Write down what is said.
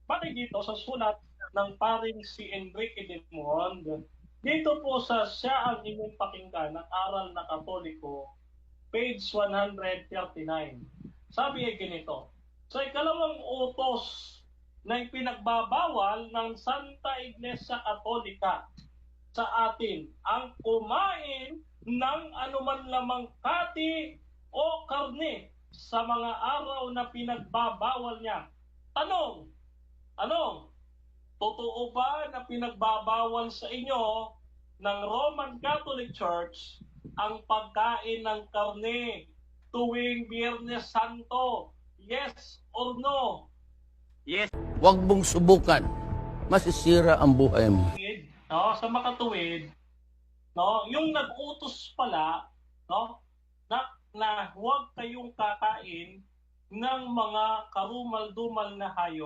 pati dito sa sulat ng paring si Enrique de Mond, dito po sa Siya ang Inyong Pakinggan ng Aral na Katoliko, page 139. Sabi ay ganito, sa ikalawang utos na ipinagbabawal ng Santa Iglesia Katolika sa atin ang kumain ng anuman lamang kati o karne sa mga araw na pinagbabawal niya. Tanong, totoo ba na pinagbabawal sa inyo ng Roman Catholic Church ang pagkain ng karne tuwing Biyernes Santo? Yes or no? Yes. Huwag mong subukan. Masisira ang buhay mo. No, sa makatuwid, no, yung nag-utos pala, no, na huwag kayong kakain ng mga karumal-dumal na hayop